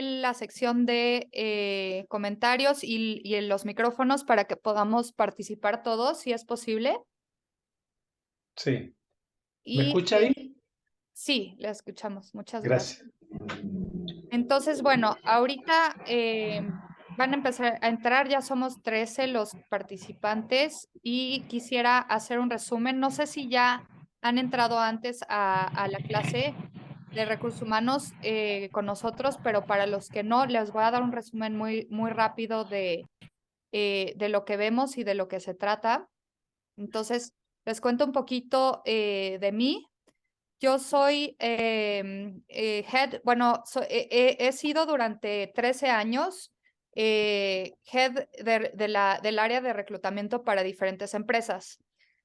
la sección de comentarios y en los micrófonos para que podamos participar todos, si es posible. Sí. ¿Me Y escucha ahí? sí, la escuchamos. Muchas gracias. Gracias. Entonces, bueno, ahorita van a empezar a entrar, ya somos 13 los participantes y quisiera hacer un resumen. No sé si ya han entrado antes a la clase de recursos humanos con nosotros, pero para los que no, les voy a dar un resumen muy rápido de lo que vemos y de lo que se trata. Entonces, les cuento un poquito de mí. Yo soy head, bueno, he sido durante 13 años head del área de reclutamiento para diferentes empresas.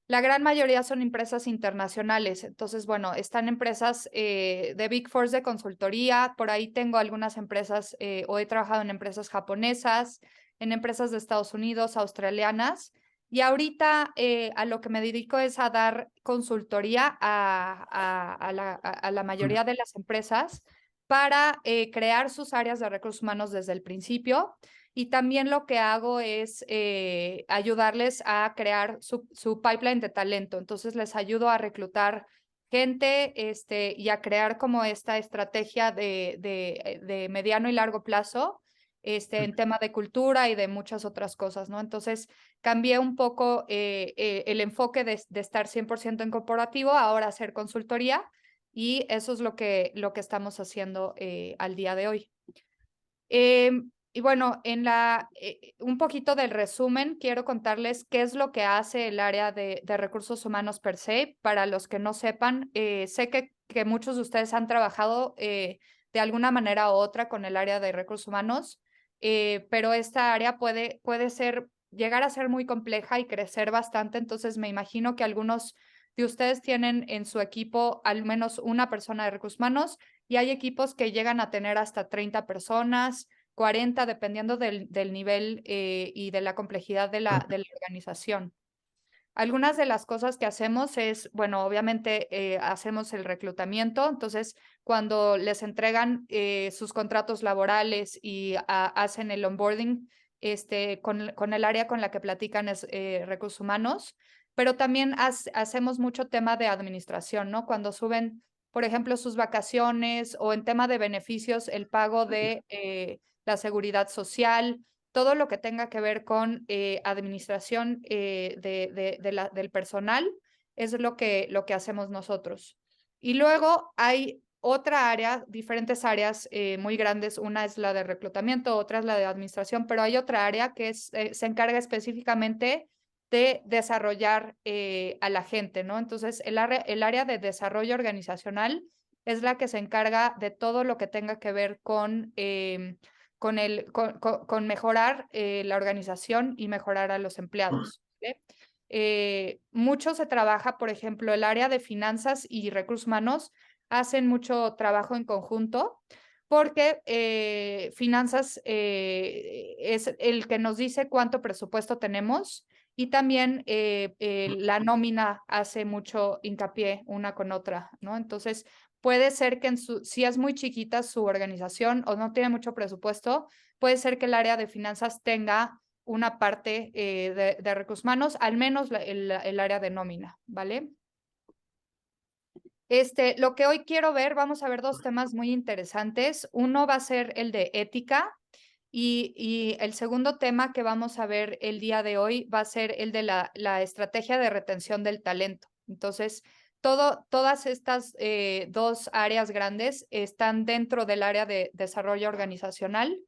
La gran mayoría son empresas internacionales, entonces, bueno, están empresas de Big Four de consultoría, por ahí tengo algunas empresas o he trabajado en empresas japonesas, en empresas de Estados Unidos, australianas. Y ahorita a lo que me dedico es a dar consultoría a la mayoría de las empresas para crear sus áreas de recursos humanos desde el principio. Y también lo que hago es ayudarles a crear su pipeline de talento. Entonces les ayudo a reclutar gente y a crear como esta estrategia de mediano y largo plazo en tema de cultura y de muchas otras cosas, ¿no? Entonces, cambié un poco el enfoque de estar 100% en corporativo, ahora hacer consultoría y eso es lo que estamos haciendo al día de hoy. Y bueno, un poquito del resumen, quiero contarles qué es lo que hace el área de recursos humanos per se. Para los que no sepan, sé que muchos de ustedes han trabajado de alguna manera u otra con el área de recursos humanos, pero esta área llegar a ser muy compleja y crecer bastante. Entonces, me imagino que algunos de ustedes tienen en su equipo al menos una persona de recursos humanos y hay equipos que llegan a tener hasta 30 personas, 40, dependiendo del nivel y de la complejidad de la organización. Algunas de las cosas que hacemos es, bueno, obviamente hacemos el reclutamiento, entonces cuando les entregan sus contratos laborales y hacen el onboarding con el área con la que platican es recursos humanos, pero también hacemos mucho tema de administración, ¿no? Cuando suben, por ejemplo, sus vacaciones o en tema de beneficios, el pago de la seguridad social, todo lo que tenga que ver con administración del personal es lo que hacemos nosotros. Y luego hay otra área, diferentes áreas muy grandes. Una es la de reclutamiento, otra es la de administración, pero hay otra área que se encarga específicamente de desarrollar a la gente, ¿no? Entonces, el área de desarrollo organizacional es la que se encarga de todo lo que tenga que ver con mejorar la organización y mejorar a los empleados. ¿Vale? Mucho se trabaja, por ejemplo, el área de finanzas y recursos humanos hacen mucho trabajo en conjunto porque finanzas es el que nos dice cuánto presupuesto tenemos y también la nómina hace mucho hincapié una con otra, ¿no? Entonces, puede ser que si es muy chiquita su organización o no tiene mucho presupuesto, puede ser que el área de finanzas tenga una parte de recursos humanos, al menos el área de nómina, ¿vale? Lo que hoy quiero ver, vamos a ver dos temas muy interesantes. Uno va a ser el de ética y el segundo tema que vamos a ver el día de hoy va a ser el de la estrategia de retención del talento. Entonces, todas estas dos áreas grandes están dentro del área de desarrollo organizacional.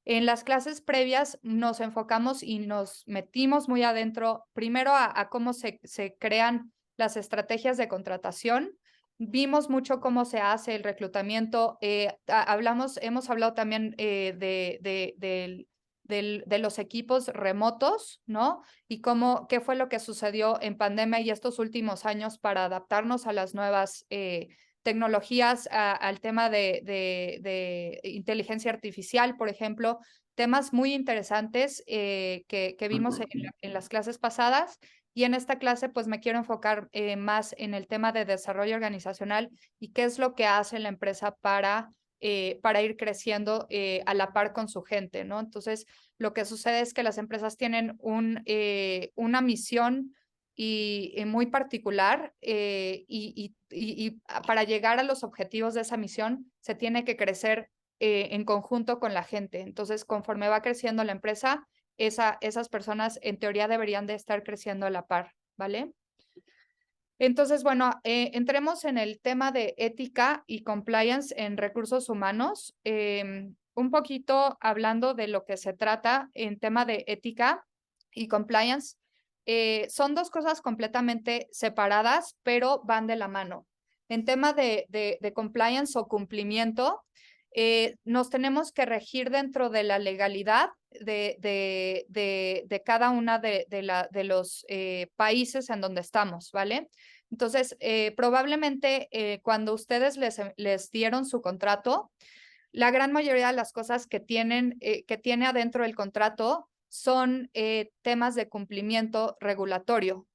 En las clases previas nos enfocamos y nos metimos muy adentro, primero a cómo se crean las estrategias de contratación. Vimos mucho cómo se hace el reclutamiento. Hemos hablado también de los equipos remotos, ¿no? Y qué fue lo que sucedió en pandemia y estos últimos años para adaptarnos a las nuevas tecnologías, al tema de inteligencia artificial, por ejemplo, temas muy interesantes que vimos en las clases pasadas. Y en esta clase, pues me quiero enfocar más en el tema de desarrollo organizacional y qué es lo que hace la empresa para para ir creciendo a la par con su gente, ¿no? Entonces, lo que sucede es que las empresas tienen una misión y muy particular y para llegar a los objetivos de esa misión se tiene que crecer en conjunto con la gente. Entonces, conforme va creciendo la empresa, esas personas en teoría deberían de estar creciendo a la par, ¿vale? Entonces, bueno, entremos en el tema de ética y compliance en recursos humanos. Un poquito hablando de lo que se trata en tema de ética y compliance. Son dos cosas completamente separadas, pero van de la mano. En tema de compliance o cumplimiento, nos tenemos que regir dentro de la legalidad de cada una de los países en donde estamos, ¿vale? Entonces, probablemente cuando ustedes les dieron su contrato, la gran mayoría de las cosas que tiene adentro el contrato son temas de cumplimiento regulatorio.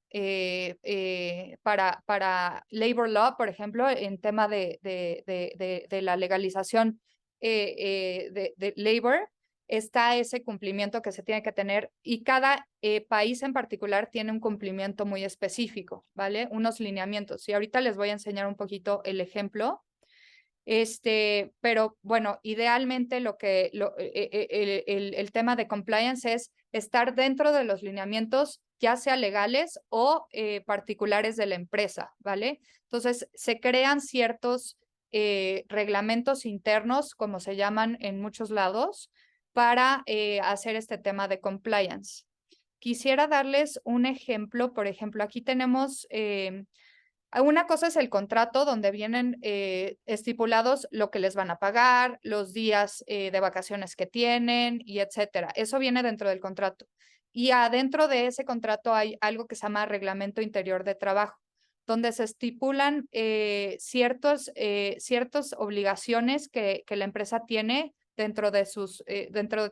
Para labor law, por ejemplo, en tema de la legalización de labor, está ese cumplimiento que se tiene que tener y cada país en particular tiene un cumplimiento muy específico, ¿vale? Unos lineamientos. Y ahorita les voy a enseñar un poquito el ejemplo. Pero bueno, idealmente el tema de compliance es estar dentro de los lineamientos, ya sea legales o particulares de la empresa, ¿vale? Entonces, se crean ciertos reglamentos internos, como se llaman en muchos lados, para hacer este tema de compliance. Quisiera darles un ejemplo, por ejemplo, aquí tenemos una cosa es el contrato donde vienen estipulados lo que les van a pagar, los días de vacaciones que tienen y etcétera. Eso viene dentro del contrato. Y adentro de ese contrato hay algo que se llama Reglamento Interior de Trabajo, donde se estipulan ciertas obligaciones que la empresa tiene dentro de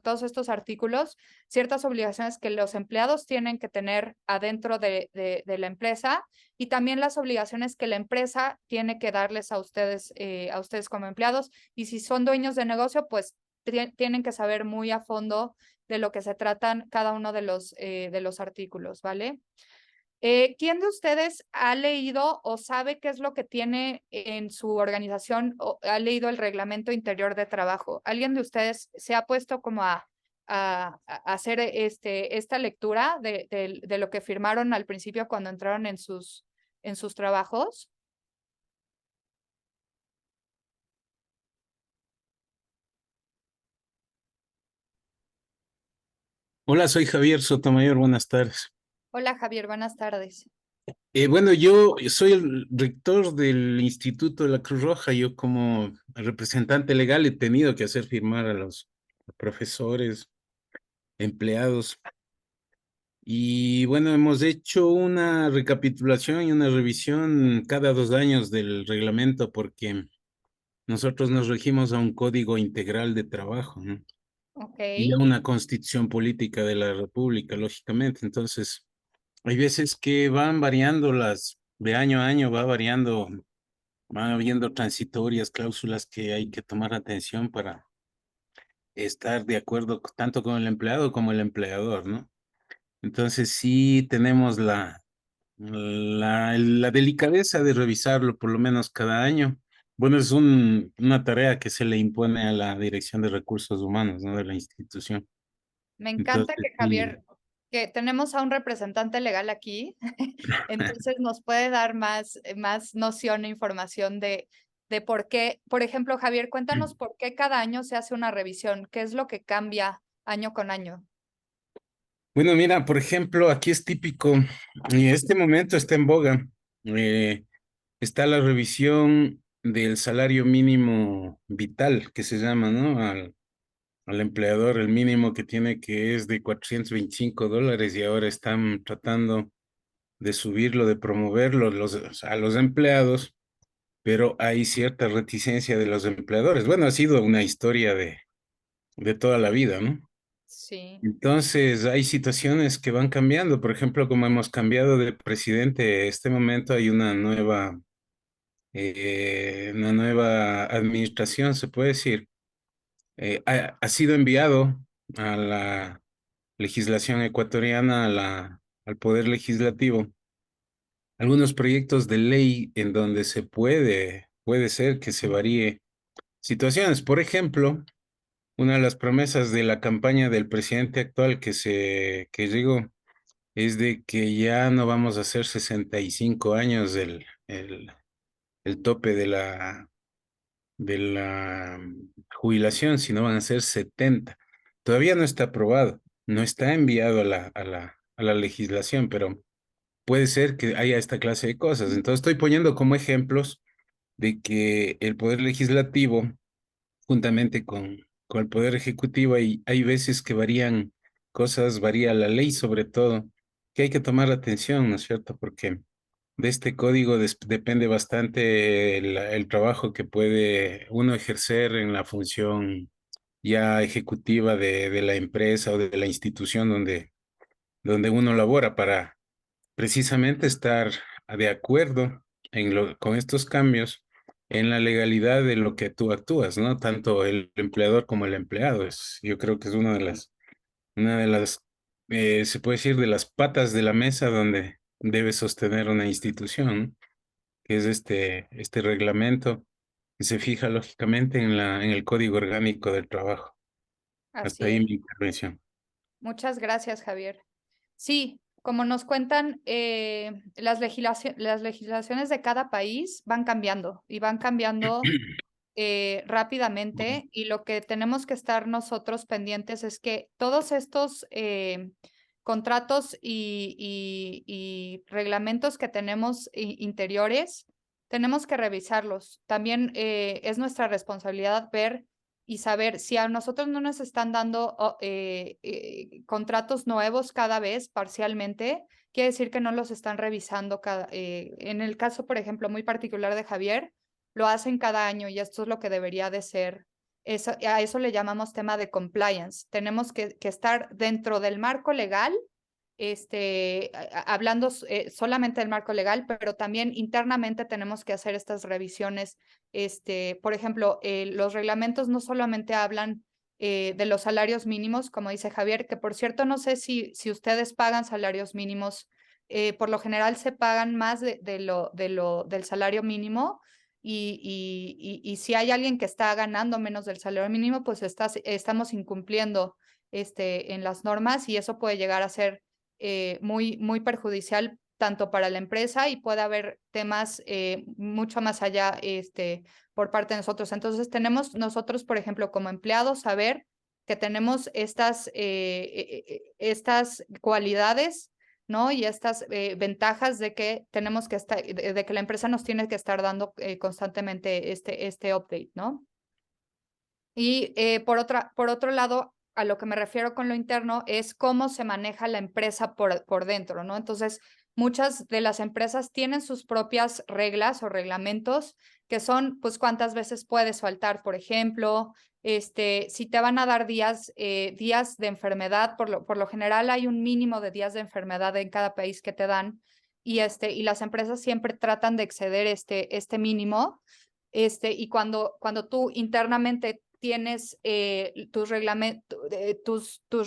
todos estos artículos, ciertas obligaciones que los empleados tienen que tener adentro de la empresa y también las obligaciones que la empresa tiene que darles a ustedes como empleados. Y si son dueños de negocio, pues tienen que saber muy a fondo de lo que se tratan cada uno de los artículos, ¿vale? ¿Quién de ustedes ha leído o sabe qué es lo que tiene en su organización o ha leído el reglamento interior de trabajo? ¿Alguien de ustedes se ha puesto como a hacer esta lectura de lo que firmaron al principio cuando entraron en sus trabajos? Hola, soy Javier Sotomayor, buenas tardes. Hola Javier, buenas tardes. Bueno, yo soy el rector del Instituto de la Cruz Roja. Yo como representante legal he tenido que hacer firmar a los profesores, empleados. Y bueno, hemos hecho una recapitulación y una revisión cada 2 años del reglamento porque nosotros nos regimos a un código integral de trabajo, ¿no? Ok, Y a una constitución política de la República, lógicamente. Entonces, hay veces que van variando de año a año va variando, van habiendo transitorias, cláusulas que hay que tomar atención para estar de acuerdo tanto con el empleado como el empleador, ¿no? Entonces sí tenemos la delicadeza de revisarlo por lo menos cada año. Bueno, es una tarea que se le impone a la Dirección de Recursos Humanos, ¿no? De la institución. me encanta Entonces, que sí. Javier, que tenemos a un representante legal aquí, entonces nos puede dar más noción e información de por qué. Por ejemplo, Javier, cuéntanos por qué cada año se hace una revisión, qué es lo que cambia año con año. Bueno, mira, por ejemplo, aquí es típico, y este momento está en boga, eh, está la revisión del salario mínimo vital, que se llama, ¿no? Al empleador, el mínimo que tiene que es de $425 y ahora están tratando de subirlo, de promoverlo a los empleados, pero hay cierta reticencia de los empleadores. Bueno, ha sido una historia de toda la vida, ¿no? Sí, Entonces, hay situaciones que van cambiando. Por ejemplo, como hemos cambiado de presidente, en este momento hay una nueva una nueva administración, se puede decir, ha sido enviado a la legislación ecuatoriana, al Poder Legislativo, algunos proyectos de ley en donde puede ser que se varíe situaciones. Por ejemplo, una de las promesas de la campaña del presidente actual que llegó es de que ya no vamos a hacer 65 años el tope de la jubilación, sino van a ser 70. Todavía no está aprobado, no está enviado a la legislación, pero puede ser que haya esta clase de cosas. Entonces estoy poniendo como ejemplos de que el Poder Legislativo, juntamente con el Poder Ejecutivo, hay veces que varían cosas, varía la ley sobre todo, que hay que tomar atención, ¿no es cierto? Porque de este código depende bastante el trabajo que puede uno ejercer en la función ya ejecutiva de la empresa o de la institución donde uno labora para precisamente estar de acuerdo con estos cambios en la legalidad de lo que tú actúas, ¿no? Tanto el empleador como el empleado. Yo creo que es una de las, se puede decir, de las patas de la mesa donde debe sostener una institución, ¿no? Que es este reglamento que se fija lógicamente en el Código Orgánico del Trabajo. Hasta Así ahí es. mi intervención. Muchas gracias, Javier. Sí, como nos cuentan, las legislaciones de cada país van cambiando y van cambiando rápidamente, y lo que tenemos que estar nosotros pendientes es que todos estos contratos y reglamentos que tenemos interiores, tenemos que revisarlos. También es nuestra responsabilidad ver y saber si a nosotros no nos están dando contratos nuevos cada vez parcialmente, quiere decir que no los están revisando en el caso, por ejemplo, muy particular de Javier, lo hacen cada año y esto es lo que debería de ser. A eso le llamamos tema de compliance. Tenemos que estar dentro del marco legal, hablando solamente del marco legal, pero también internamente tenemos que hacer estas revisiones. Por ejemplo, los reglamentos no solamente hablan de los salarios mínimos, como dice Javier, que por cierto no sé si ustedes pagan salarios mínimos. Por lo general se pagan más del salario mínimo, y si hay alguien que está ganando menos del salario mínimo, pues estamos incumpliendo en las normas, y eso puede llegar a ser muy, muy perjudicial tanto para la empresa, y puede haber temas mucho más allá por parte de nosotros. Entonces tenemos nosotros, por ejemplo, como empleados, saber que tenemos estas cualidades, ¿no? Y estas ventajas de que tenemos que estar, de que la empresa nos tiene que estar dando constantemente este update, ¿no? Y por otro lado, a lo que me refiero con lo interno es cómo se maneja la empresa por dentro, ¿no? Entonces, muchas de las empresas tienen sus propias reglas o reglamentos, que son, pues, cuántas veces puedes faltar, por ejemplo, si te van a dar días de enfermedad, por lo general hay un mínimo de días de enfermedad en cada país que te dan, y las empresas siempre tratan de exceder este mínimo. Y cuando tú internamente tienes tus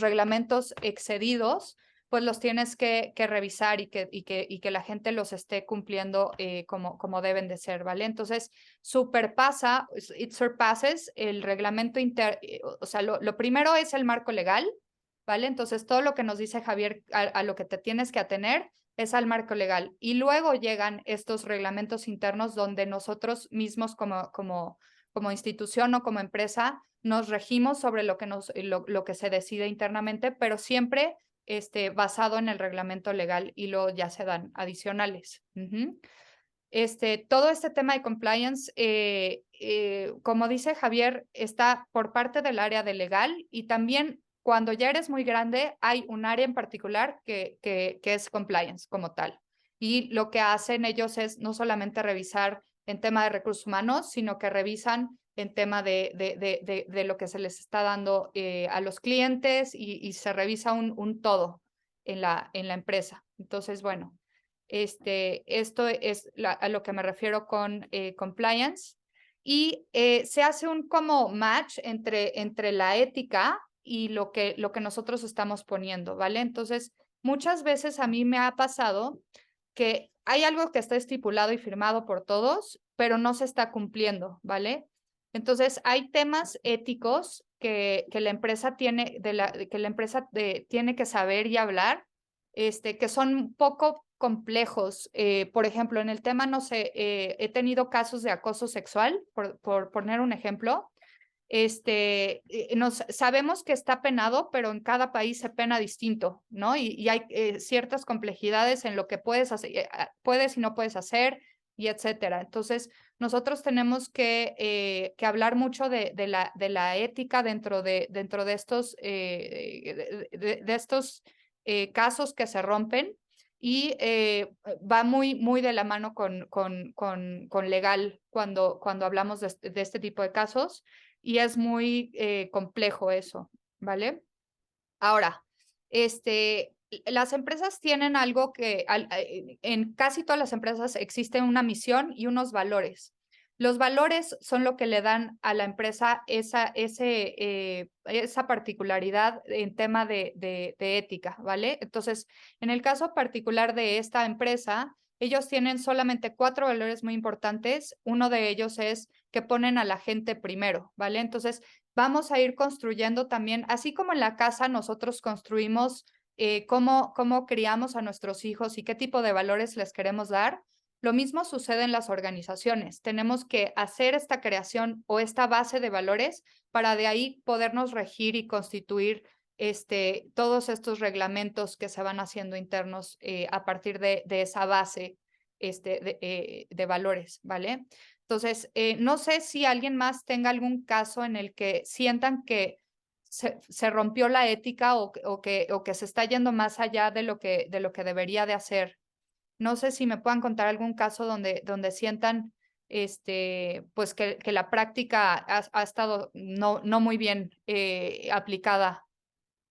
reglamentos excedidos, pues los tienes que revisar y que la gente los esté cumpliendo como deben de ser, ¿vale? Entonces, it surpasses el reglamento o sea, lo primero es el marco legal, ¿vale? Entonces, todo lo que nos dice Javier, a lo que te tienes que atener es al marco legal. Y luego llegan estos reglamentos internos donde nosotros mismos como institución o como empresa nos regimos sobre lo que se decide internamente, pero siempre basado en el reglamento legal, y luego ya se dan adicionales. Todo este tema de compliance, como dice Javier, está por parte del área de legal, y también cuando ya eres muy grande hay un área en particular que es compliance como tal. Y lo que hacen ellos es no solamente revisar en tema de recursos humanos, sino que revisan en tema de lo que se les está dando a los clientes, y se revisa un todo en la empresa. Entonces, bueno, Esto es a lo que me refiero con compliance. Y se hace un como match entre la ética y lo que nosotros estamos poniendo, ¿vale? Entonces, muchas veces a mí me ha pasado que hay algo que está estipulado y firmado por todos, pero no se está cumpliendo, ¿vale? Entonces, hay temas éticos que la empresa tiene, tiene que saber y hablar, que son un poco complejos. Por ejemplo, en el tema, no sé, he tenido casos de acoso sexual, por poner un ejemplo. Sabemos que está penado, pero en cada país se pena distinto, ¿no? Y hay ciertas complejidades en lo que puedes hacer, puedes y no puedes hacer, y etcétera. Entonces, nosotros tenemos que hablar mucho de la ética dentro de estos, estos casos que se rompen, y va muy de la mano con legal cuando hablamos de este tipo de casos, y es muy complejo eso, ¿vale? Ahora, las empresas tienen algo en casi todas las empresas existe una misión y unos valores. Los valores son lo que le dan a la empresa esa particularidad en tema de ética, ¿vale? Entonces, en el caso particular de esta empresa, ellos tienen solamente 4 valores muy importantes. Uno de ellos es que ponen a la gente primero, ¿vale? Entonces, vamos a ir construyendo también, así como en la casa nosotros construimos cómo criamos a nuestros hijos y qué tipo de valores les queremos dar. Lo mismo sucede en las organizaciones. Tenemos que hacer esta creación o esta base de valores para de ahí podernos regir y constituir todos estos reglamentos que se van haciendo internos a partir de esa base de valores, ¿vale? Entonces, no sé si alguien más tenga algún caso en el que sientan que se rompió la ética o que se está yendo más allá de lo que debería de hacer. No sé si me puedan contar algún caso donde sientan pues que la práctica ha estado no muy bien aplicada.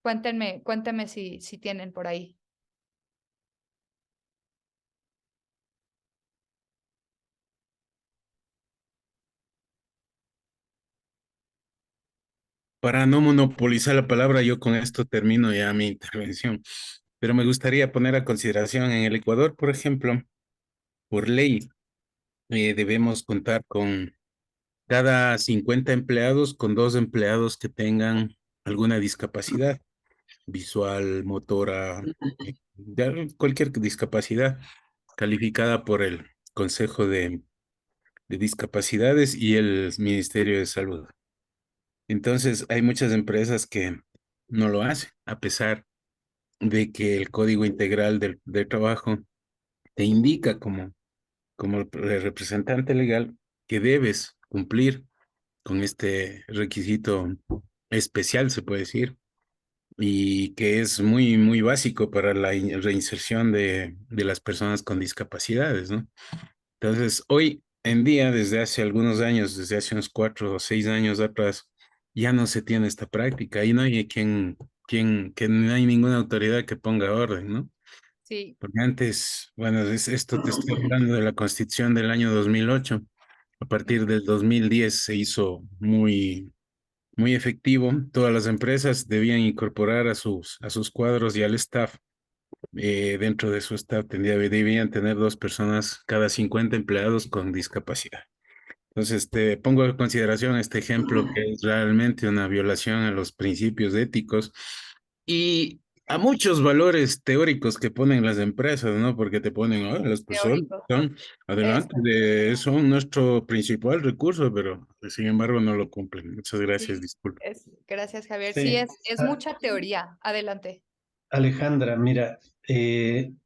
Cuéntenme si tienen por ahí. Para no monopolizar la palabra, yo con esto termino ya mi intervención. Pero me gustaría poner a consideración en el Ecuador, por ejemplo, por ley, debemos contar con cada 50 empleados, con 2 empleados que tengan alguna discapacidad visual, motora, cualquier discapacidad calificada por el Consejo de Discapacidades y el Ministerio de Salud. Entonces, hay muchas empresas que no lo hacen, a pesar de que el Código Integral del Trabajo te indica como representante legal que debes cumplir con este requisito especial, se puede decir, y que es muy básico para la reinserción de las personas con discapacidades, ¿no? Entonces, hoy en día, desde hace algunos años, desde hace unos 4 o 6 años atrás, ya no se tiene esta práctica y no hay que no hay ninguna autoridad que ponga orden, ¿no? Sí, Porque antes, bueno, esto te estoy hablando de la Constitución del año 2008. A partir del 2010 se hizo muy efectivo. Todas las empresas debían incorporar a sus cuadros y al staff. Dentro de su staff debían tener 2 personas cada 50 empleados con discapacidad. Entonces, te pongo en consideración este ejemplo que es realmente una violación a los principios éticos y a muchos valores teóricos que ponen las empresas, ¿no? Porque te ponen, "Ah, las personas teórico. son adelante, Eso. son nuestro principal recurso, pero sin embargo no lo cumplen". Muchas gracias, Sí, disculpe. gracias, Javier. Sí, Sí. es mucha teoría. Adelante. Alejandra, mira, en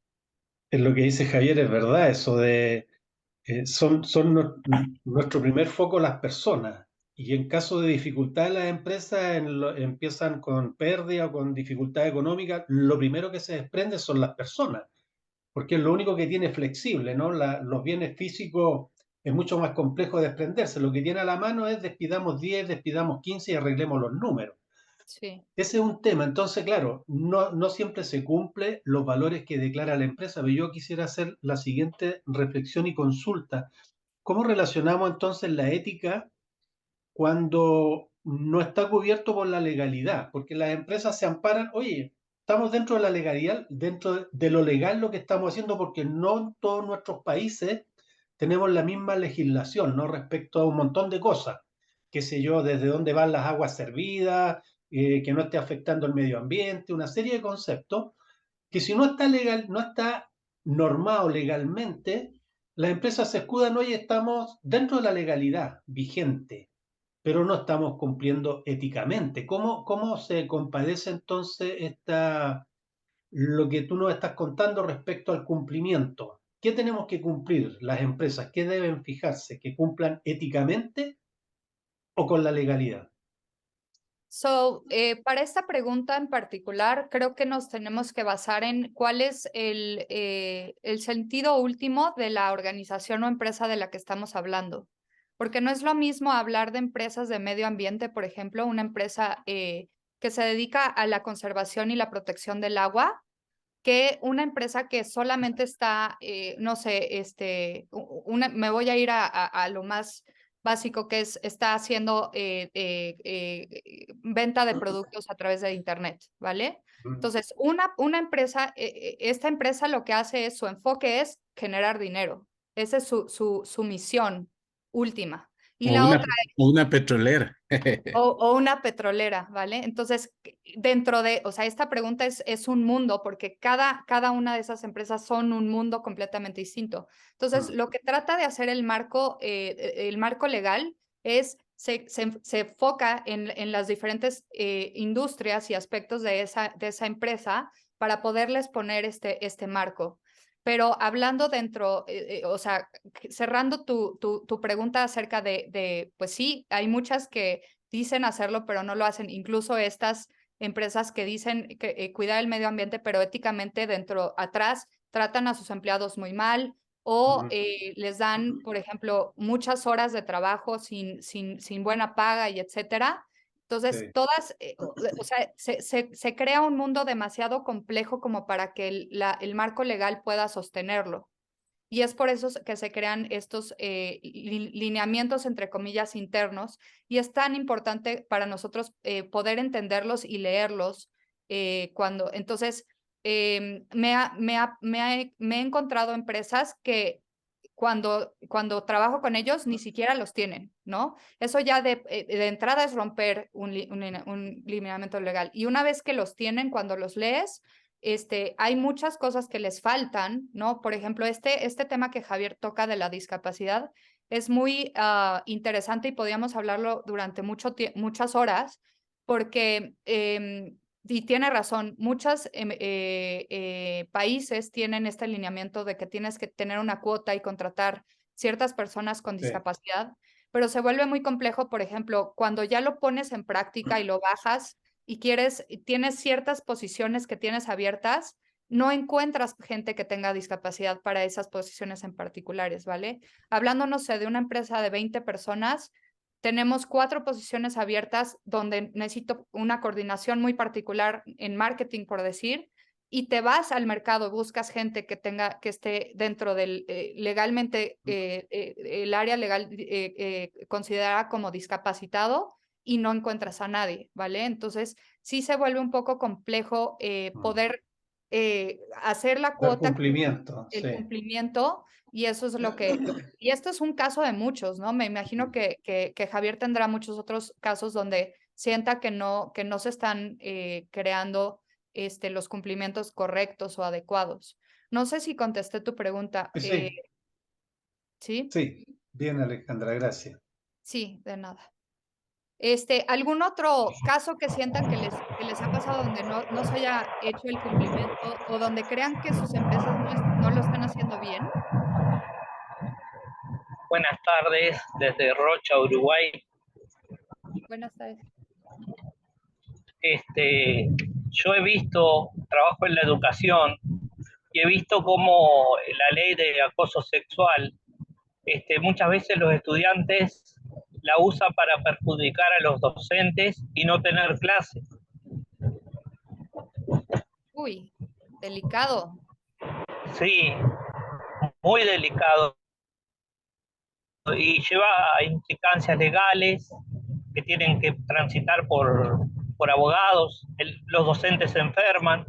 lo que dice Javier es verdad, eso de nuestro primer foco las personas. Y en caso de dificultad las empresas empiezan con pérdida o con dificultad económica, lo primero que se desprende son las personas, porque es lo único que tiene flexible, ¿no? Los bienes físicos es mucho más complejo desprenderse. Lo que tiene a la mano es despidamos 10, despidamos 15 y arreglemos los números. Sí. Ese es un tema. Entonces, claro, no siempre se cumple los valores que declara la empresa, pero yo quisiera hacer la siguiente reflexión y consulta. ¿Cómo relacionamos entonces la ética cuando no está cubierto por la legalidad? Porque las empresas se amparan, oye, estamos dentro de la legalidad, dentro de lo legal lo que estamos haciendo, porque no en todos nuestros países tenemos la misma legislación, ¿no? Respecto a un montón de cosas, qué sé yo, desde dónde van las aguas servidas, que no esté afectando el medio ambiente, una serie de conceptos que si no está legal, no está normado legalmente, las empresas se escudan, oye, estamos dentro de la legalidad vigente, pero no estamos cumpliendo éticamente. ¿Cómo se compadece entonces lo que tú nos estás contando respecto al cumplimiento? ¿Qué tenemos que cumplir las empresas? ¿Qué deben fijarse? ¿Que cumplan éticamente o con la legalidad? Para esta pregunta en particular, creo que nos tenemos que basar en cuál es el sentido último de la organización o empresa de la que estamos hablando. Porque no es lo mismo hablar de empresas de medio ambiente, por ejemplo, una empresa que se dedica a la conservación y la protección del agua, que una empresa que solamente está, no sé, me voy a ir a lo más básico, que está haciendo venta de productos a través de Internet, ¿vale? Entonces, una empresa, esta empresa lo que hace es, su enfoque es generar dinero. Esa es su misión última. Y O la otra o una petrolera. o una petrolera, ¿vale? Entonces, dentro de, o sea, esta pregunta es un mundo, porque cada una de esas empresas son un mundo completamente distinto. Entonces, lo que trata de hacer el marco legal es, se enfoca en las diferentes industrias y aspectos de esa empresa para poderles poner este marco. Pero hablando dentro, o sea, cerrando tu pregunta acerca pues sí, hay muchas que dicen hacerlo, pero no lo hacen. Incluso estas empresas que dicen que cuidar el medio ambiente, pero éticamente atrás tratan a sus empleados muy mal o les dan, por ejemplo, muchas horas de trabajo sin buena paga y etcétera. Entonces, Sí. todas, o sea, se crea un mundo demasiado complejo como para que el marco legal pueda sostenerlo. Y es por eso que se crean estos lineamientos, entre comillas, internos, y es tan importante para nosotros poder entenderlos y leerlos entonces, me he encontrado empresas que cuando trabajo con ellos ni siquiera los tienen, ¿no? Eso ya de entrada es romper un lineamiento legal. Y una vez que los tienen, cuando los lees, hay muchas cosas que les faltan, ¿no? Por ejemplo, este tema que Javier toca de la discapacidad es muy interesante y podríamos hablarlo durante muchas horas, porque, y tiene razón, muchos países tienen este alineamiento de que tienes que tener una cuota y contratar ciertas personas con Sí. discapacidad, pero se vuelve muy complejo, por ejemplo, cuando ya lo pones en práctica y lo bajas y tienes ciertas posiciones que tienes abiertas, no encuentras gente que tenga discapacidad para esas posiciones en particulares, ¿vale? Hablando, no sé, de una empresa de 20 personas, tenemos 4 posiciones abiertas donde necesito una coordinación muy particular en marketing, por decir, y te vas al mercado, buscas gente que esté dentro del legalmente, el área legal considerada como discapacitado, y no encuentras a nadie, ¿vale? Entonces, sí se vuelve un poco complejo poder hacer la Dar cuota, cumplimiento, el sí. cumplimiento, y eso es y esto es un caso de muchos, ¿no? Me imagino que Javier tendrá muchos otros casos donde sienta que no se están creando los cumplimientos correctos o adecuados. No sé si contesté tu pregunta. Sí, ¿Sí? sí. Bien, Alejandra, gracias. Sí, de nada. ¿Algún otro caso que sientan que les ha pasado donde no se haya hecho el cumplimiento o donde crean que sus empresas no lo están haciendo bien? Buenas tardes desde Rocha, Uruguay. Buenas tardes. Yo he visto, trabajo en la educación y he visto cómo la ley de acoso sexual, muchas veces los estudiantes la usan para perjudicar a los docentes y no tener clases. Uy, delicado. Sí, muy delicado y lleva a implicancias legales que tienen que transitar por abogados, los docentes se enferman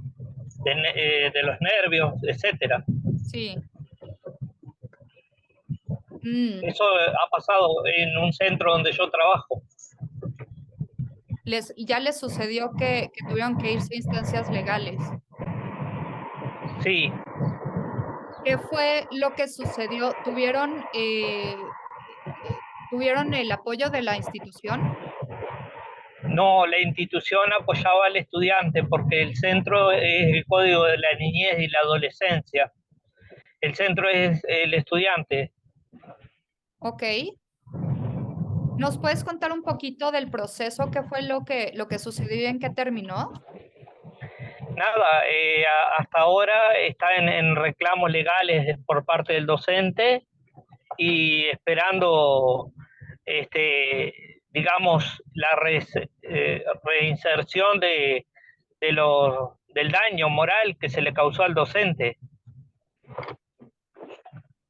de los nervios, etcétera. Sí. Eso ha pasado en un centro donde yo trabajo. Ya les sucedió que tuvieron que irse a instancias legales. Sí, ¿Qué fue lo que sucedió? ¿Tuvieron el apoyo de la institución? no, la institución apoyaba al estudiante porque el centro es el código de la niñez y la adolescencia. El centro es el estudiante. Ok. ¿Nos puedes contar un poquito del proceso? ¿Qué fue lo que sucedió y en qué terminó? Nada, hasta ahora está en reclamos legales por parte del docente y esperando, digamos, la reinserción del daño moral que se le causó al docente.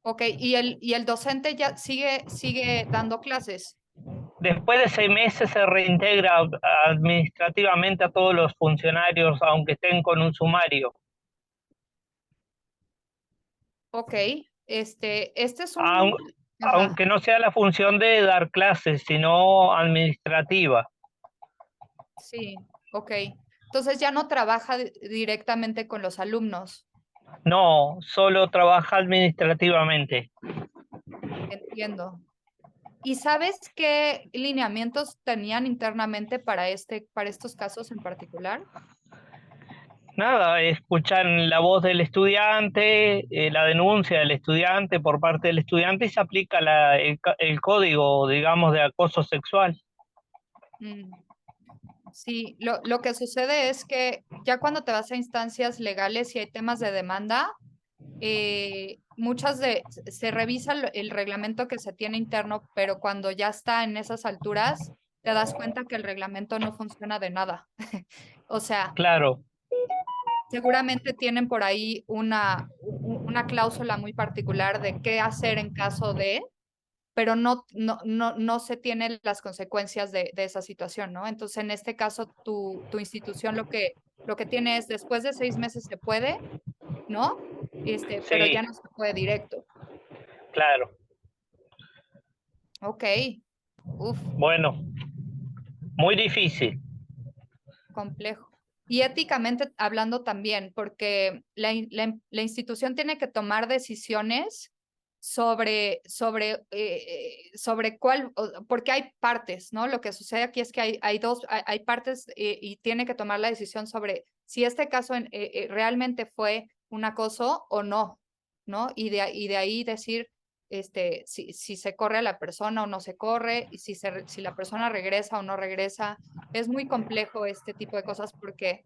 Ok, y el docente ya sigue dando clases. Después de 6 meses se reintegra administrativamente a todos los funcionarios, aunque estén con un sumario. Ok, este es un... Ajá. Aunque no sea la función de dar clases, sino administrativa. Sí, ok. Entonces ya no trabaja directamente con los alumnos. No, solo trabaja administrativamente. Entiendo. ¿Y sabes qué lineamientos tenían internamente para estos casos en particular? Nada, escuchan la voz del estudiante, la denuncia del estudiante por parte del estudiante y se aplica el código, digamos, de acoso sexual. Mm, sí, lo que sucede es que ya cuando te vas a instancias legales y hay temas de demanda, se revisa el reglamento que se tiene interno, pero cuando ya está en esas alturas, te das cuenta que el reglamento no funciona de nada. O sea, Claro, seguramente tienen por ahí una cláusula muy particular de qué hacer en caso de, pero no se tienen las consecuencias de esa situación, ¿no? Entonces, en este caso, tu institución lo que tiene es después de 6 meses se puede, ¿no? Pero sí, ya no se puede directo. claro. Ok, uf, Bueno, muy difícil. complejo. Y éticamente hablando también, porque la institución tiene que tomar decisiones sobre cuál, porque hay partes, ¿no? Lo que sucede aquí es que hay partes y tiene que tomar la decisión sobre si este caso realmente fue un acoso o no, ¿no? Y de ahí decir si se corre a la persona o no se corre, y si la persona regresa o no regresa. Es muy complejo este tipo de cosas porque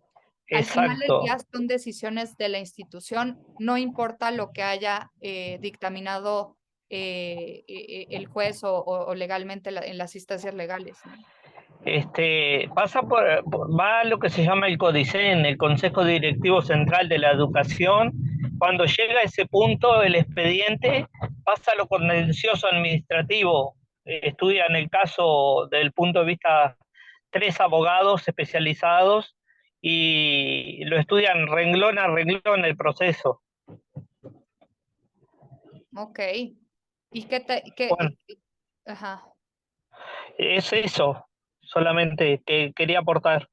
al final del Exacto. día son decisiones de la institución, no importa lo que haya dictaminado el juez o legalmente en las instancias legales, ¿no? Va a lo que se llama el CODICEN, el Consejo Directivo Central de la Educación. Cuando llega a ese punto, el expediente pasa a lo contencioso administrativo. Estudian el caso desde el punto de vista 3 abogados especializados y lo estudian renglón a renglón el proceso. Ok. ¿Y Bueno, ajá. es eso, solamente que quería aportar.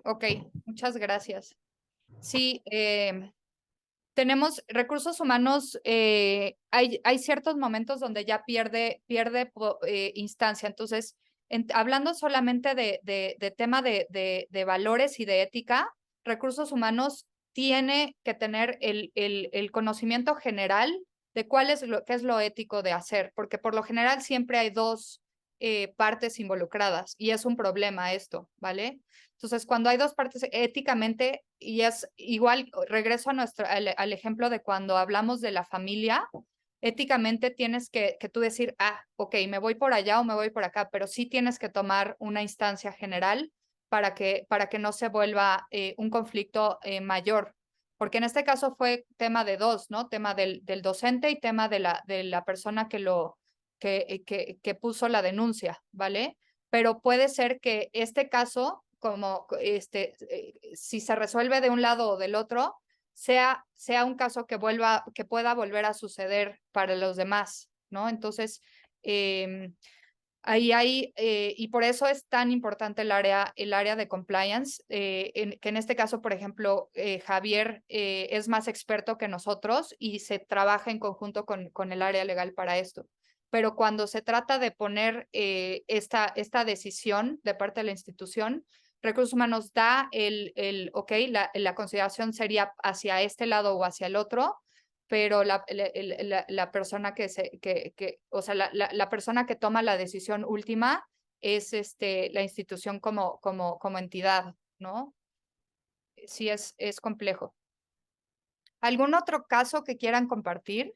Ok, muchas gracias. Sí, tenemos recursos humanos, hay ciertos momentos donde ya pierde instancia. Entonces, hablando solamente de tema de valores y de ética, recursos humanos tiene que tener el conocimiento general de qué es lo ético de hacer, porque por lo general siempre hay dos partes involucradas y es un problema esto, ¿vale? Entonces, cuando hay dos partes éticamente, y es igual, regreso al ejemplo de cuando hablamos de la familia, éticamente tienes que tú decir, ok, me voy por allá o me voy por acá, pero sí tienes que tomar una instancia general para que no se vuelva un conflicto mayor. Porque en este caso fue tema de dos, ¿no? Tema del docente y tema de la persona que puso la denuncia, ¿vale? Pero puede ser que este caso, como si se resuelve de un lado o del otro, sea un caso que pueda volver a suceder para los demás, ¿no? Entonces, ahí hay, y por eso es tan importante el área de compliance, que en este caso, por ejemplo, Javier es más experto que nosotros y se trabaja en conjunto con el área legal para esto. Pero cuando se trata de poner esta decisión de parte de la institución, Recursos Humanos da ok, la consideración sería hacia este lado o hacia el otro, pero la persona o sea, la persona que toma la decisión última es la institución como entidad, ¿no? Sí, es complejo. ¿Algún otro caso que quieran compartir?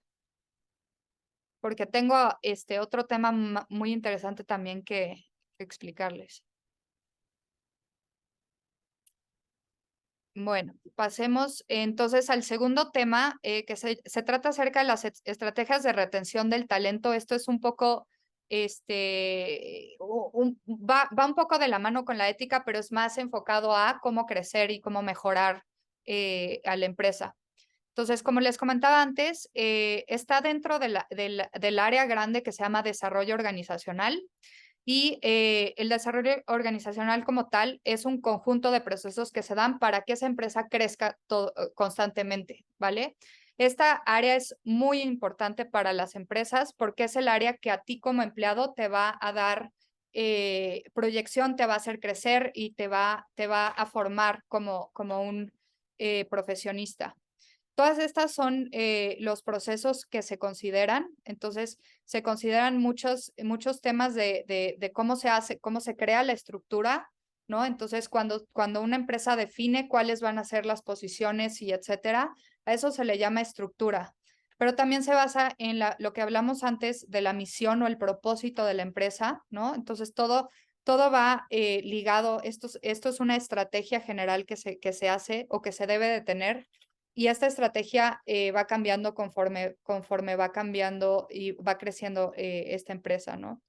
Porque tengo otro tema muy interesante también que explicarles. Bueno, pasemos entonces al segundo tema, que se trata acerca de las estrategias de retención del talento. Esto es un poco, va un poco de la mano con la ética, pero es más enfocado a cómo crecer y cómo mejorar a la empresa. Entonces, como les comentaba antes, está dentro del área grande que se llama desarrollo organizacional. Y el desarrollo organizacional como tal es un conjunto de procesos que se dan para que esa empresa crezca constantemente, ¿vale? Esta área es muy importante para las empresas porque es el área que a ti como empleado te va a dar proyección, te va a hacer crecer y te va a formar como un profesionista. Todas estas son los procesos que se consideran, entonces se consideran muchos temas de cómo se hace, cómo se crea la estructura, ¿no? Entonces, cuando una empresa define cuáles van a ser las posiciones y etcétera, a eso se le llama estructura. Pero también se basa en lo que hablamos antes de la misión o el propósito de la empresa, ¿no? Entonces, todo va ligado, esto es una estrategia general que se hace o que se debe de tener. Y esta estrategia va cambiando conforme va cambiando y va creciendo esta empresa, ¿no?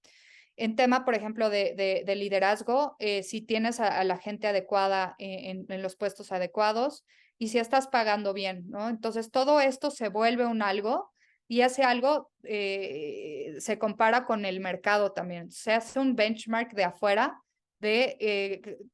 En tema, por ejemplo, de liderazgo, si tienes a la gente adecuada en los puestos adecuados y si estás pagando bien, ¿no? Entonces, todo esto se vuelve un algo y ese algo se compara con el mercado también. Se hace un benchmark de afuera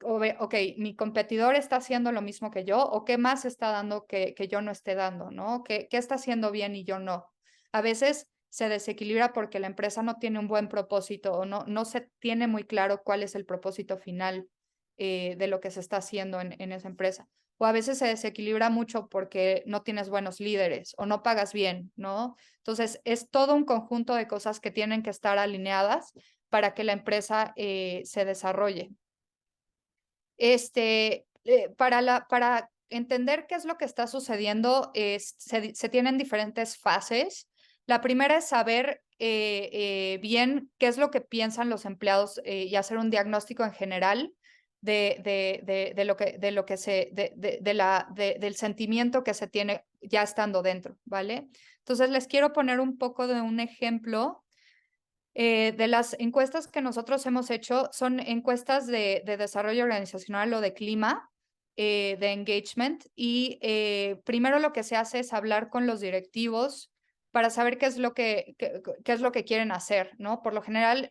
ok, mi competidor está haciendo lo mismo que yo, o qué más está dando que yo no esté dando, ¿no? ¿Qué está haciendo bien y yo no? A veces se desequilibra porque la empresa no tiene un buen propósito o no se tiene muy claro cuál es el propósito final de lo que se está haciendo en esa empresa. O a veces se desequilibra mucho porque no tienes buenos líderes o no pagas bien, ¿no? Entonces, es todo un conjunto de cosas que tienen que estar alineadas para que la empresa se desarrolle. Para entender qué es lo que está sucediendo, se tienen diferentes fases. La primera es saber bien qué es lo que piensan los empleados y hacer un diagnóstico en general del sentimiento que se tiene ya estando dentro, ¿vale? Entonces les quiero poner un poco de un ejemplo. De las encuestas que nosotros hemos hecho, son encuestas de desarrollo organizacional o de clima, de engagement, y primero lo que se hace es hablar con los directivos para saber qué es lo que quieren hacer, ¿no? Por lo general,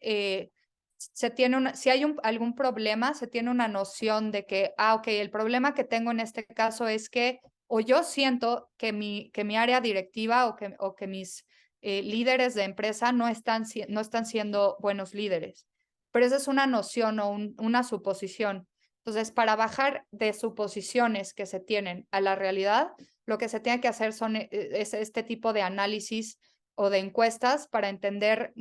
si hay algún problema, se tiene una noción de que, ok, el problema que tengo en este caso es que, o yo siento que mi área directiva o que mis líderes de empresa no están siendo buenos líderes. Pero esa es una noción o una suposición. Entonces, para bajar de suposiciones que se tienen a la realidad, lo que se tiene que hacer es este tipo de análisis o de encuestas para entender,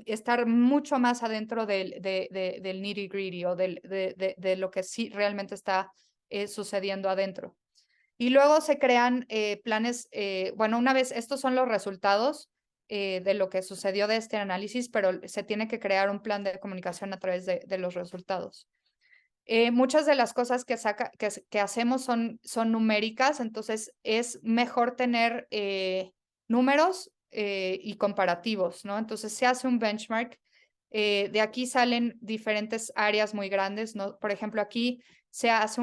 estar mucho más adentro del nitty-gritty o de lo que sí realmente está sucediendo adentro. Y luego se crean planes, bueno, una vez, estos son los resultados de lo que sucedió de este análisis, pero se tiene que crear un plan de comunicación a través de los resultados. Muchas de las cosas que hacemos son numéricas, entonces es mejor tener números y comparativos, ¿no? Entonces se hace un benchmark. De aquí salen diferentes áreas muy grandes, ¿no? Por ejemplo, aquí se hace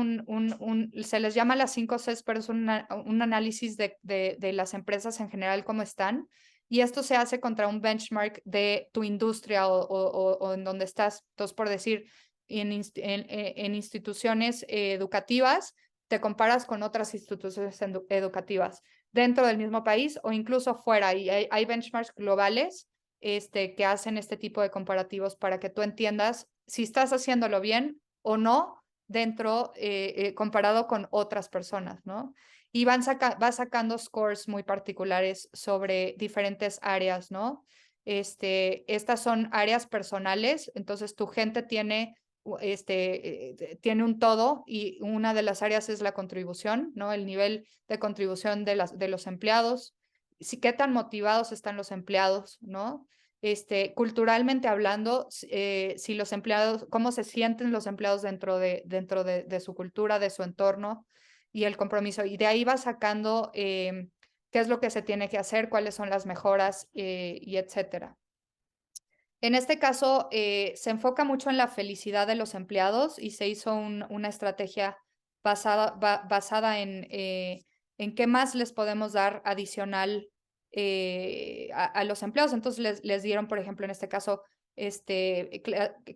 se les llama las 5 Cs, pero es un análisis de las empresas en general, cómo están. Y esto se hace contra un benchmark de tu industria o en donde estás. Entonces, por decir, en instituciones educativas, te comparas con otras instituciones educativas dentro del mismo país o incluso fuera. Y hay benchmarks globales que hacen este tipo de comparativos para que tú entiendas si estás haciéndolo bien o no dentro, comparado con otras personas, ¿no? Y va sacando scores muy particulares sobre diferentes áreas, ¿no? Estas son áreas personales, entonces tu gente tiene un todo y una de las áreas es la contribución, ¿no? El nivel de contribución de los empleados, qué tan motivados están los empleados, ¿no? Culturalmente hablando, si los empleados, cómo se sienten los empleados dentro de su cultura, de su entorno y el compromiso. Y de ahí va sacando qué es lo que se tiene que hacer, cuáles son las mejoras y etcétera. En este caso, se enfoca mucho en la felicidad de los empleados y se hizo una estrategia basada en qué más les podemos dar adicional a los empleados. Entonces, les dieron, por ejemplo, en este caso,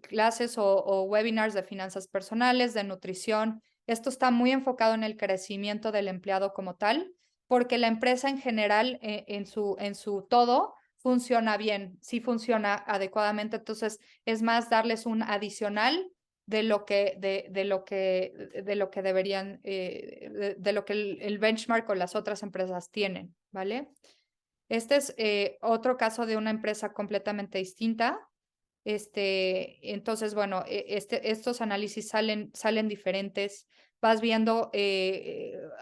clases o webinars de finanzas personales, de nutrición. Esto está muy enfocado en el crecimiento del empleado como tal, porque la empresa en general, en su todo, funciona bien, sí funciona adecuadamente, entonces es más darles un adicional de lo que deberían, de lo que el benchmark o las otras empresas tienen, ¿vale? Este es otro caso de una empresa completamente distinta. Entonces, bueno, estos análisis salen diferentes. Vas viendo,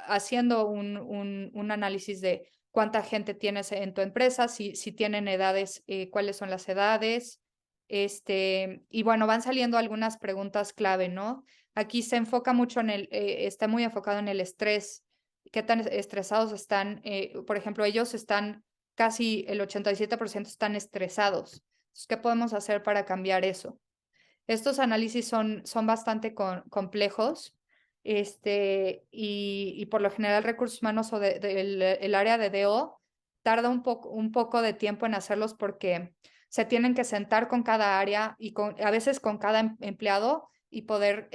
haciendo un análisis de cuánta gente tienes en tu empresa, si tienen edades, cuáles son las edades. Y bueno, van saliendo algunas preguntas clave, ¿no? Aquí se enfoca mucho está muy enfocado en el estrés, qué tan estresados están. Por ejemplo, ellos están, casi el 87% están estresados. Entonces, ¿qué podemos hacer para cambiar eso? Estos análisis son bastante complejos, y por lo general recursos humanos o el área de DO tarda un poco de tiempo en hacerlos porque se tienen que sentar con cada área y a veces con cada empleado y poder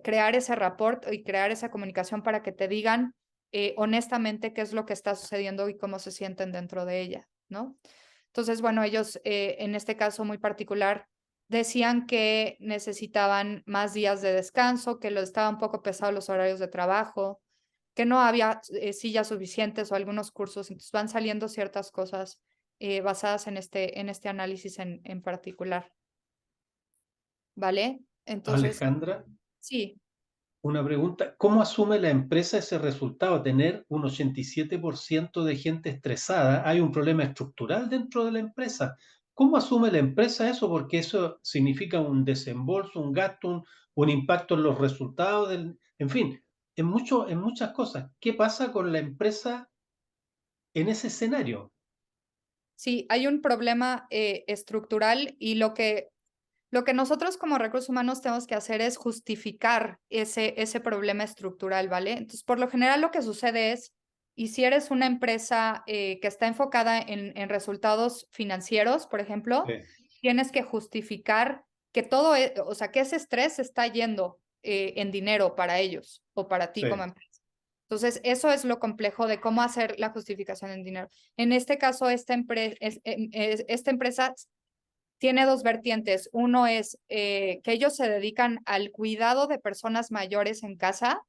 crear ese rapport y crear esa comunicación para que te digan honestamente qué es lo que está sucediendo y cómo se sienten dentro de ella, ¿no? Entonces, bueno, ellos en este caso muy particular decían que necesitaban más días de descanso, que estaban un poco pesados los horarios de trabajo, que no había sillas suficientes o algunos cursos, entonces van saliendo ciertas cosas basadas en este análisis en particular. ¿Vale? Entonces, Alejandra, sí. una pregunta. ¿Cómo asume la empresa ese resultado? Tener un 87% de gente estresada, hay un problema estructural dentro de la empresa. ¿Cómo asume la empresa eso? Porque eso significa un desembolso, un gasto, un impacto en los resultados, en fin, en muchas cosas. ¿Qué pasa con la empresa en ese escenario? Sí, hay un problema estructural y lo que nosotros como recursos humanos tenemos que hacer es justificar ese problema estructural, ¿vale? Entonces, por lo general lo que sucede es, y si eres una empresa que está enfocada en resultados financieros, por ejemplo, tienes que justificar que o sea, que ese estrés está yendo en dinero para ellos o para ti como empresa. Entonces, eso es lo complejo de cómo hacer la justificación en dinero. En este caso, esta empresa tiene dos vertientes. Uno es que ellos se dedican al cuidado de personas mayores en casa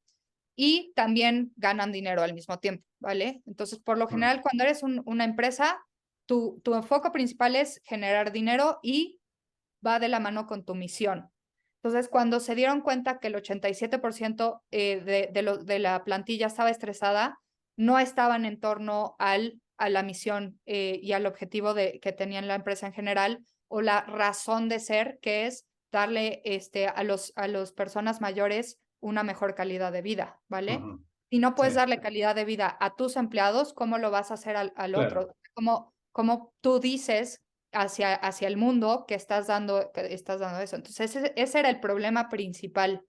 y también ganan dinero al mismo tiempo, ¿vale? Entonces, por lo general, cuando eres una empresa, tu enfoque principal es generar dinero y va de la mano con tu misión. Entonces, cuando se dieron cuenta que el 87% de la plantilla estaba estresada, no estaban en torno a la misión y al objetivo que tenía la empresa en general, o la razón de ser, que es darle a los personas mayores una mejor calidad de vida, ¿vale? Ujú. Si no puedes Sí, darle calidad de vida a tus empleados, ¿cómo lo vas a hacer al claro. otro? Como tú dices hacia el mundo que estás dando eso. Entonces, ese era el problema principal.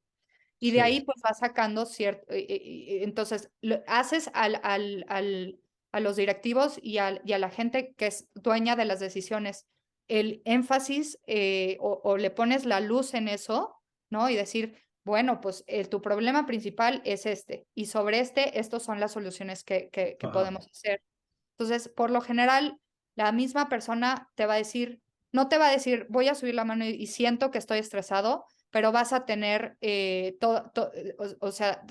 Y de Sí. ahí pues vas sacando cierto, entonces haces a los directivos y a la gente que es dueña de las decisiones el énfasis o le pones la luz en eso, ¿no? Y decir, bueno, pues tu problema principal es este y sobre estos son las soluciones que Ajá. podemos hacer. Entonces, por lo general, la misma persona te va a decir, no te va a decir, voy a subir la mano y siento que estoy estresado, pero vas a tener, o sea,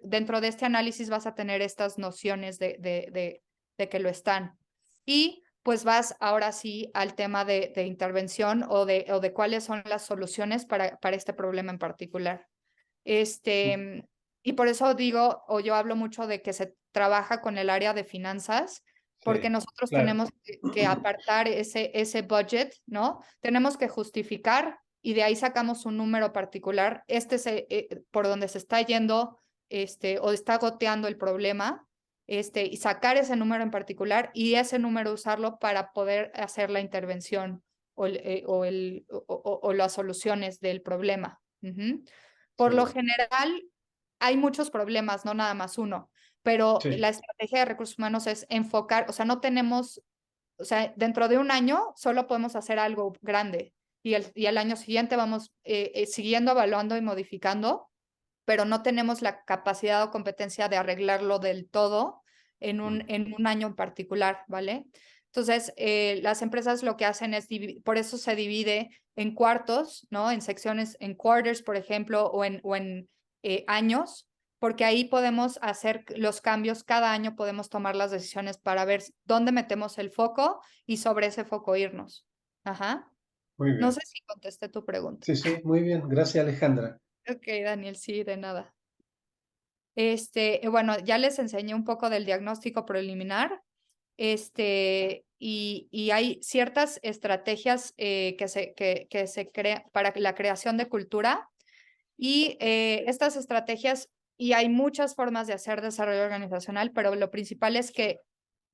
dentro de este análisis vas a tener estas nociones de que lo están. Y pues vas ahora sí al tema de intervención o de cuáles son las soluciones para este problema en particular. Y por eso digo, o yo hablo mucho de que se trabaja con el área de finanzas, porque Sí, nosotros claro. tenemos que apartar ese budget, ¿no? Tenemos que justificar y de ahí sacamos un número particular. Este es por donde se está yendo o está goteando el problema, y sacar ese número en particular y ese número usarlo para poder hacer la intervención o las soluciones del problema. Por lo Seguro. general, hay muchos problemas, no nada más uno, pero Sí. la estrategia de recursos humanos es enfocar, o sea, no tenemos, o sea, dentro de un año solo podemos hacer algo grande y al año siguiente vamos siguiendo evaluando y modificando, pero no tenemos la capacidad o competencia de arreglarlo del todo en un año en particular, ¿vale? Entonces, las empresas lo que hacen es, por eso se divide en cuartos, ¿no? En secciones, en quarters, por ejemplo, o en años, porque ahí podemos hacer los cambios, cada año podemos tomar las decisiones para ver dónde metemos el foco y sobre ese foco irnos. Ajá. Muy No bien. sé si contesté tu pregunta. Sí, sí, muy bien. Gracias, Alejandra. Ok, Daniel, sí, de nada. Bueno, ya les enseñé un poco del diagnóstico preliminar. Y hay ciertas estrategias que se crean para la creación de cultura y estas estrategias, y hay muchas formas de hacer desarrollo organizacional, pero lo principal es que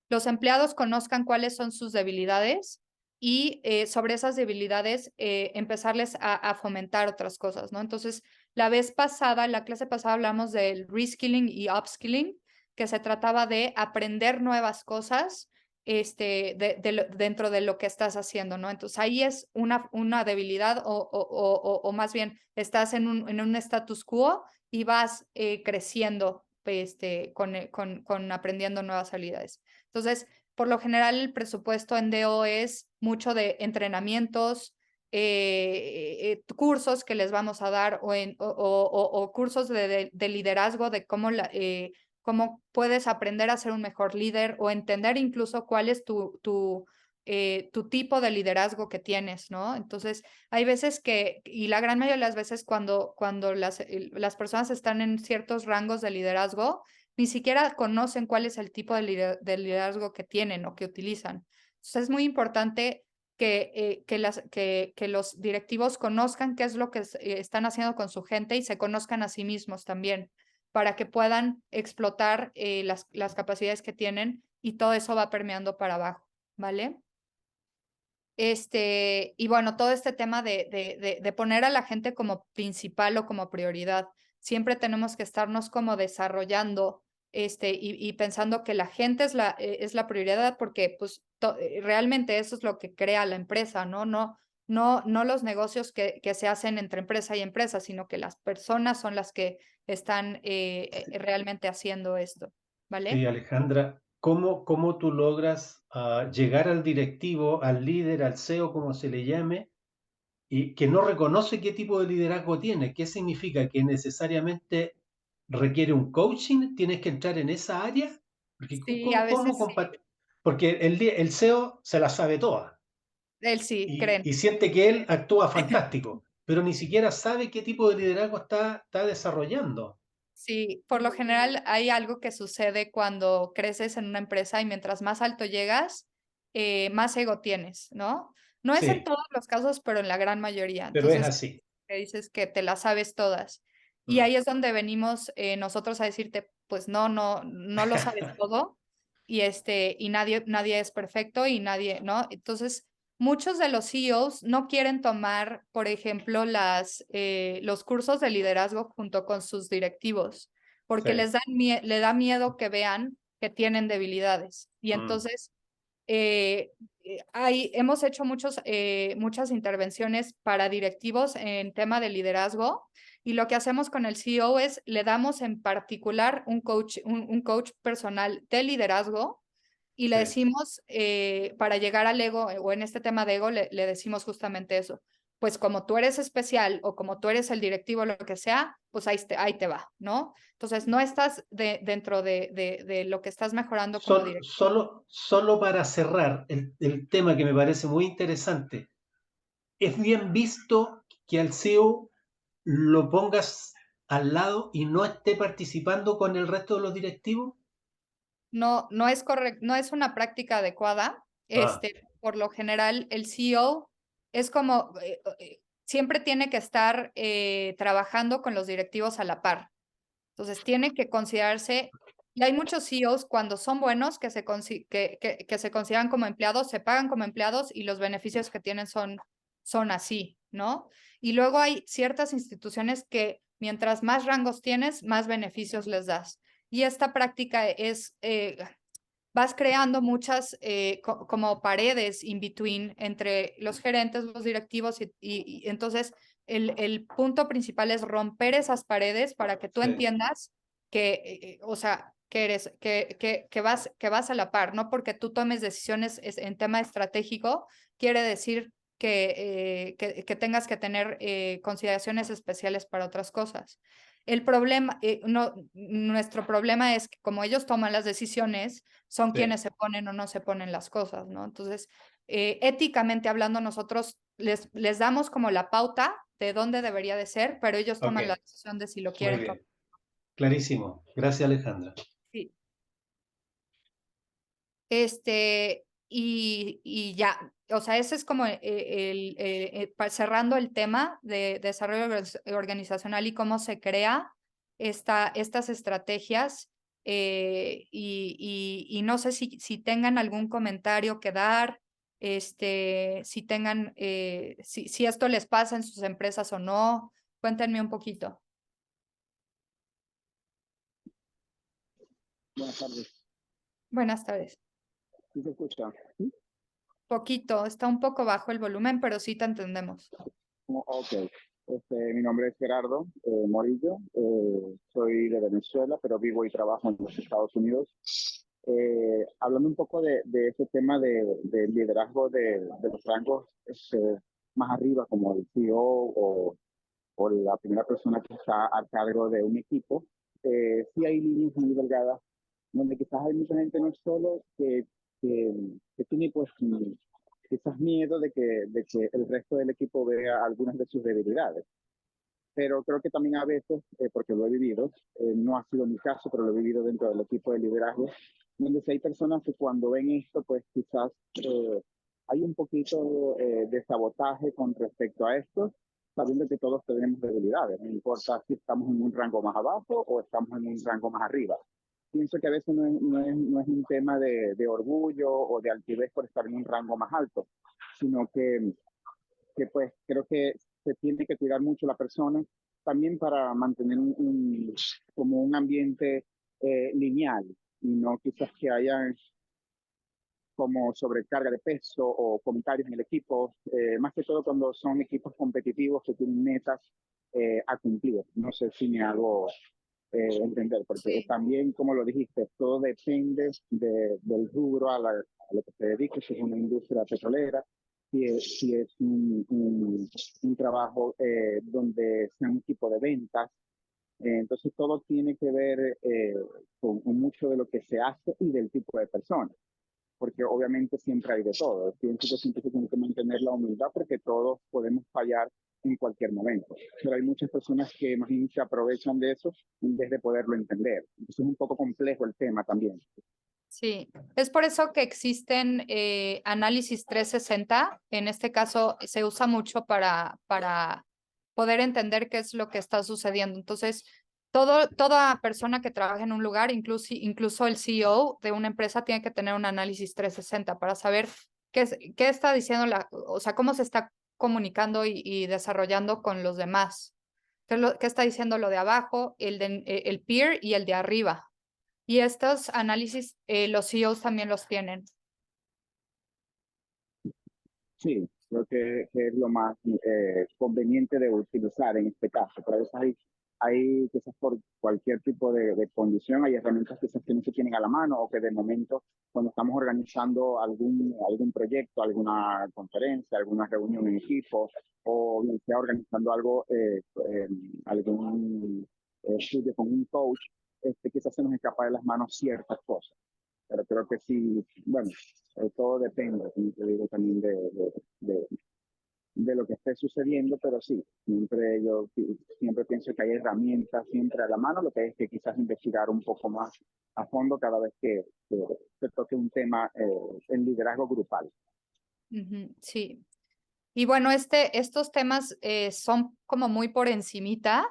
los empleados conozcan cuáles son sus debilidades y sobre esas debilidades empezarles a fomentar otras cosas, ¿no? Entonces, la vez pasada, la clase pasada hablamos del reskilling y upskilling, que se trataba de aprender nuevas cosas dentro de lo que estás haciendo, ¿no? Entonces, ahí es una debilidad o más bien estás en un status quo y vas creciendo con aprendiendo nuevas habilidades. Entonces, por lo general, el presupuesto en DO es mucho de entrenamientos, cursos que les vamos a dar o cursos de liderazgo, de cómo puedes aprender a ser un mejor líder o entender incluso cuál es tu tipo de liderazgo que tienes, ¿no? Entonces, hay veces y la gran mayoría de las veces cuando las personas están en ciertos rangos de liderazgo, ni siquiera conocen cuál es el tipo de liderazgo que tienen o que utilizan. Entonces es muy importante que los directivos conozcan qué es lo que están haciendo con su gente y se conozcan a sí mismos también, para que puedan explotar las capacidades que tienen y todo eso va permeando para abajo, ¿vale? Y bueno, todo este tema de poner a la gente como principal o como prioridad. Siempre tenemos que estarnos como desarrollando y pensando que la gente es la prioridad porque pues realmente eso es lo que crea la empresa, ¿no? No los negocios que se hacen entre empresa y empresa, sino que las personas son las que están realmente haciendo esto, ¿vale? Sí, Alejandra, ¿cómo tú logras llegar al directivo, al líder, al CEO, como se le llame, y que no reconoce qué tipo de liderazgo tiene? ¿Qué significa? ¿Que necesariamente requiere un coaching? ¿Tienes que entrar en esa área? Porque, Sí, a veces sí. porque el CEO se la sabe toda Él sí, creen. y siente que él actúa fantástico, pero ni siquiera sabe qué tipo de liderazgo está desarrollando. Sí, por lo general hay algo que sucede cuando creces en una empresa y mientras más alto llegas, más ego tienes, ¿no? No es en Sí, todos los casos, pero en la gran mayoría. pero es Entonces, así. que dices que te las sabes todas. Y Mm. ahí es donde venimos nosotros a decirte, pues no lo sabes todo y nadie es perfecto y nadie, ¿no? Entonces, muchos de los CEOs no quieren tomar, por ejemplo, los cursos de liderazgo junto con sus directivos, porque Sí. le da miedo que vean que tienen debilidades. Y Mm. entonces hemos hecho muchas intervenciones para directivos en tema de liderazgo y lo que hacemos con el CEO es le damos en particular un coach personal de liderazgo y le Sí. decimos, para llegar al ego, o en este tema de ego, le decimos justamente eso. Pues como tú eres especial o como tú eres el directivo, lo que sea, pues ahí te va, ¿no? Entonces, no estás dentro de lo que estás mejorando como directivo. Solo para cerrar el tema que me parece muy interesante, ¿es bien visto que al CEO lo pongas al lado y no esté participando con el resto de los directivos? No es correcto, no es una práctica adecuada. Ah, Por lo general, el CEO es como, siempre tiene que estar trabajando con los directivos a la par. Entonces, tiene que considerarse, y hay muchos CEOs cuando son buenos que se consideran como empleados, se pagan como empleados y los beneficios que tienen son así, ¿no? Y luego hay ciertas instituciones que mientras más rangos tienes, más beneficios les das. Y esta práctica vas creando muchas como paredes in between entre los gerentes, los directivos y entonces el punto principal es romper esas paredes para que tú sí. entiendas que, o sea, que vas a la par, no porque tú tomes decisiones en tema estratégico, quiere decir que tengas que tener consideraciones especiales para otras cosas. El problema, nuestro problema es que como ellos toman las decisiones, son Sí. quienes se ponen o no se ponen las cosas, ¿no? Entonces, éticamente hablando, nosotros les damos como la pauta de dónde debería de ser, pero ellos Ok, toman la decisión de si lo muy quieren tomar. bien. Clarísimo. Gracias, Alejandra. Sí. Y ya, o sea, ese es como cerrando el tema de desarrollo organizacional y cómo se crea estas estrategias. Y no sé si tengan algún comentario que dar, si tengan, si esto les pasa en sus empresas o no, cuéntenme un poquito. Buenas tardes. Buenas tardes. ¿Sí se escucha? Poquito, está un poco bajo el volumen, pero sí te entendemos. Ok. Mi nombre es Gerardo Morillo. Soy de Venezuela, pero vivo y trabajo en los Estados Unidos. Hablando un poco de ese tema de liderazgo de los rangos más arriba, como el CEO o la primera persona que está a cargo de un equipo, sí hay líneas muy delgadas donde quizás hay mucha gente no solo que, que tiene pues quizás miedo de que el resto del equipo vea algunas de sus debilidades. Pero creo que también a veces, porque lo he vivido, no ha sido mi caso, pero lo he vivido dentro del equipo de liderazgo, donde si hay personas que cuando ven esto, pues quizás hay un poquito de sabotaje con respecto a esto, sabiendo que todos tenemos debilidades, no importa si estamos en un rango más abajo o estamos en un rango más arriba. Pienso que a veces no es un tema de orgullo o de altivez por estar en un rango más alto, sino que pues creo que se tiene que cuidar mucho la persona también para mantener como un ambiente lineal y no quizás que haya como sobrecarga de peso o comentarios en el equipo, más que todo cuando son equipos competitivos que tienen metas a cumplir. No sé si me hago entender, porque Sí. también, como lo dijiste, todo depende del rubro a lo que se dedique, si es una industria petrolera, si es un trabajo donde sea un equipo de ventas. Entonces, todo tiene que ver con mucho de lo que se hace y del tipo de persona, porque obviamente siempre hay de todo. Pienso que siempre se tiene que mantener la humildad porque todos podemos fallar en cualquier momento. Pero hay muchas personas que más bien se aprovechan de eso en vez de poderlo entender. Entonces es un poco complejo el tema también. Sí, es por eso que existen análisis 360. En este caso se usa mucho para poder entender qué es lo que está sucediendo. Entonces, toda persona que trabaja en un lugar, incluso el CEO de una empresa, tiene que tener un análisis 360 para saber qué está diciendo o sea, cómo se está comunicando y desarrollando con los demás. ¿Qué está diciendo lo de abajo, el peer y el de arriba? Y estos análisis, los CEOs también los tienen. Sí, creo que es lo más conveniente de utilizar en este caso. Pero a veces hay quizás por cualquier tipo de condición, hay herramientas que no se tienen a la mano o que de momento, cuando estamos organizando algún proyecto, alguna conferencia, alguna reunión en equipo o bien sea organizando algún estudio con un coach, quizás se nos escapa de las manos ciertas cosas. Pero creo que sí, bueno, todo depende, como te digo, también de lo que esté sucediendo, pero sí, yo siempre pienso que hay herramientas siempre a la mano, lo que es que quizás investigar un poco más a fondo cada vez que se toque un tema en liderazgo grupal. Sí. Y bueno, estos temas son como muy por encimita.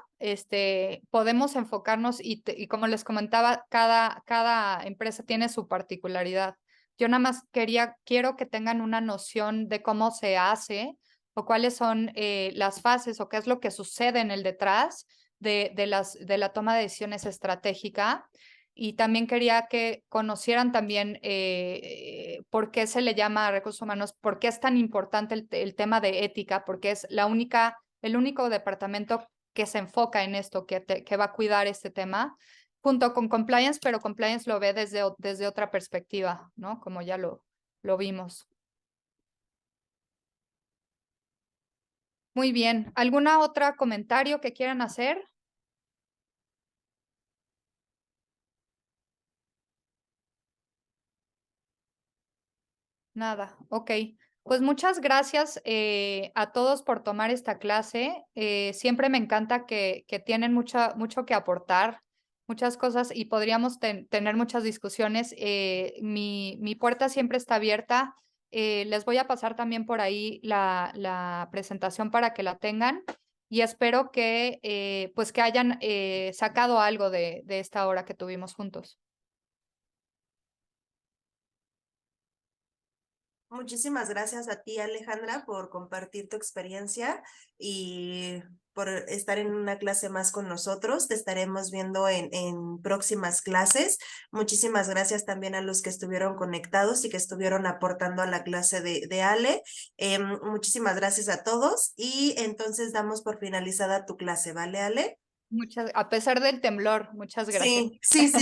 Podemos enfocarnos y como les comentaba, cada empresa tiene su particularidad. Yo nada más quiero que tengan una noción de cómo se hace o cuáles son las fases o qué es lo que sucede en el detrás de la toma de decisiones estratégica. Y también quería que conocieran también por qué se le llama a recursos humanos, por qué es tan importante el tema de ética, porque es el único departamento que se enfoca en esto, que va a cuidar este tema, junto con compliance, pero compliance lo ve desde otra perspectiva, ¿no? Como ya lo vimos. Muy bien. ¿Alguna otra comentario que quieran hacer? Nada, ok. Pues muchas gracias a todos por tomar esta clase. Siempre me encanta que tienen mucho que aportar, muchas cosas y podríamos tener muchas discusiones. Mi puerta siempre está abierta. Les voy a pasar también por ahí la presentación para que la tengan y espero que pues que hayan sacado algo de esta hora que tuvimos juntos. Muchísimas gracias a ti, Alejandra, por compartir tu experiencia y por estar en una clase más con nosotros. Te estaremos viendo en próximas clases. Muchísimas gracias también a los que estuvieron conectados y que estuvieron aportando a la clase de Ale. Muchísimas gracias a todos y entonces damos por finalizada tu clase, ¿vale, Ale? A pesar del temblor, muchas gracias. Sí.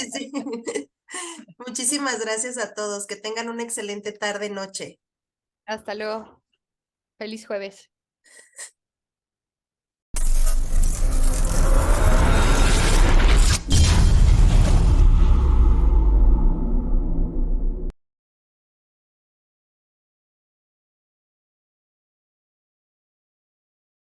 Muchísimas gracias a todos. Que tengan una excelente tarde, noche. Hasta luego. Feliz jueves.